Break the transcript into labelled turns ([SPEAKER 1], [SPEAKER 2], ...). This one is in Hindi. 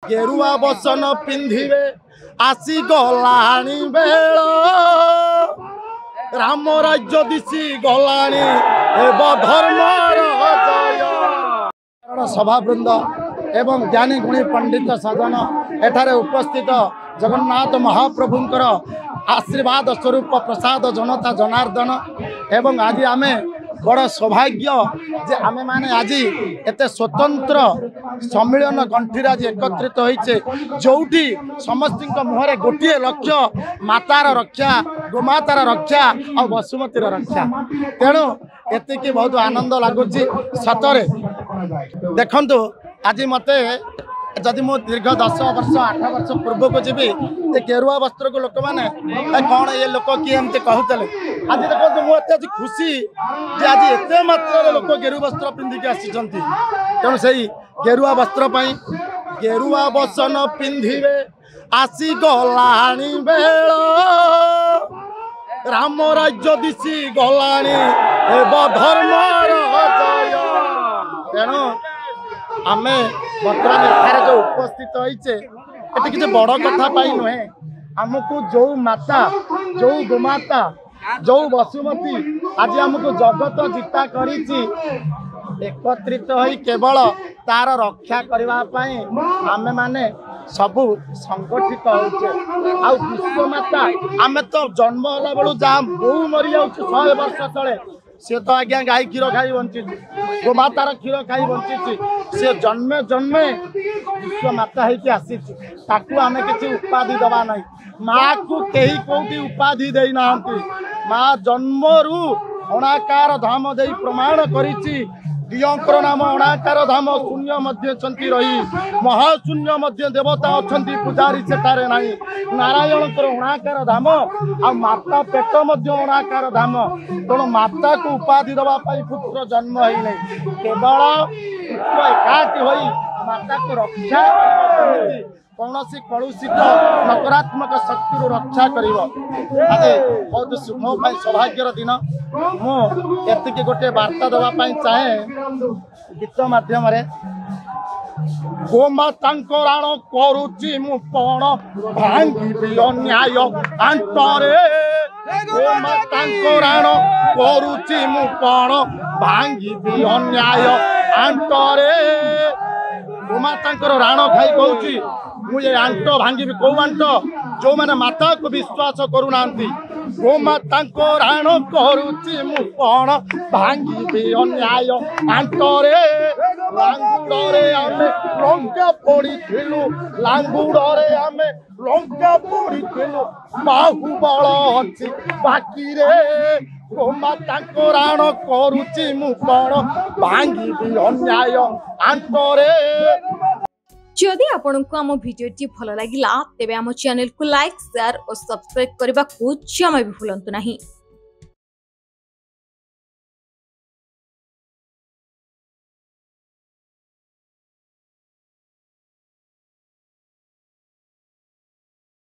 [SPEAKER 1] गेरुआ बसन पिंधिबे आसी गलाणी बेल राम राज्य दिशी गलाणी एव धर्मर जय। सभावृंद एवं ज्ञानी गुणी पंडित सजन एठारे उपस्थित जगन्नाथ महाप्रभुंकर आशीर्वाद स्वरूप प्रसाद जनता जनार्दन एवं आज आमे बड़ सौभाग्य जे आमे माने आज एते स्वतंत्र सम्मिलन गंठीर आज एकत्रित होइछे जोठी समस्त मुहरे गोटे लक्ष्य मातार रक्षा गोमातार रक्षा और वसुमतीर रक्षा तेणु एतिकी बहुत आनंद लगुच सतरे देखंतु आज मते जदि मो दीर्घ 10 वर्ष 8 वर्ष पूर्व को जीवी ये गेरुआ वस्त्र को लोक मैंने कौन ये लोक किए एमती कहते आज देखो मुझे आज खुशी जे आज एत मात्रा लोक गेरु वस्त्र पिंधिक आसी तेणु से गेरुआ वस्त्र गेरुआ बसन पिंधिबे आसी गलाणी बेल राम राज्य दिशी गलाणी एव धर्मर जय। तेणु आमे बर्तमान एठारे जो उपस्थित होइछे एटी किछि बड़ कथा पाई नुहे आमको जो माता जो गोमाता जो वसुमती आज आमको जगत जीता करिछि एकत्रित होई केवल तार रक्षा करबा पई आमे माने सबु संगठित होचे आ विश्वमाता आमे तो जन्म होला बेलु जा बहु मरि जाउछ 100 वर्ष तले सी तो आज्ञा गाई क्षीर खाई बंची गोमातार क्षीर खाई बंची सी जन्मे जन्मे विश्वमाता होती आसी आमे किसी उपाधि दबा ना माँ को कहीं कौटी उपाधि दे ना माँ जन्मरू अणाकार धाम दे प्रमाण करिछि दियंकर नाम अणाकार धाम शून्य मध्य रही महाशून्य मध्य देवता अच्छा पूजारी सेठारे नहीं नारायणकर अणाकार धाम आ माता पेट मध्य अणाकार धाम तेणु माता को उपाधि दवाई पुत्र जन्म है नहीं केवल पुत्र एकाठी हो माता को रक्षा कौन कलुषित नकारात्मक शक्ति रक्षा कर आज बहुत शुभ सौभाग्यर दिन मुझे गोटे वार्ता देवाई चाहे गीत मध्यम गोमाता राण करुची मु पण भांगी अन्याय आंटरे गोमाता राण करुची मु पण भांगी अन्याय आंटरे गोमाता राण खाई कहूँ मुझे आंट भांगी कौ आंट जो मैंने माता को विश्वास करूना गोमाता राण करुची मु पण भांगी अन्याय आंटरे लांगुड़े आमे लंका पड़ी लांगुड़े आमे लंका पड़ी बाहुबल अच्छी बाकी रे गोमाता राण करुची मु पण भांगी अन्याय आंटरे।
[SPEAKER 2] जदि आपंक आम भिडी भल लगा तेब आम चैनल को लाइक शेयर और सब्सक्राइब करने को जमा भी भूलु नहीं।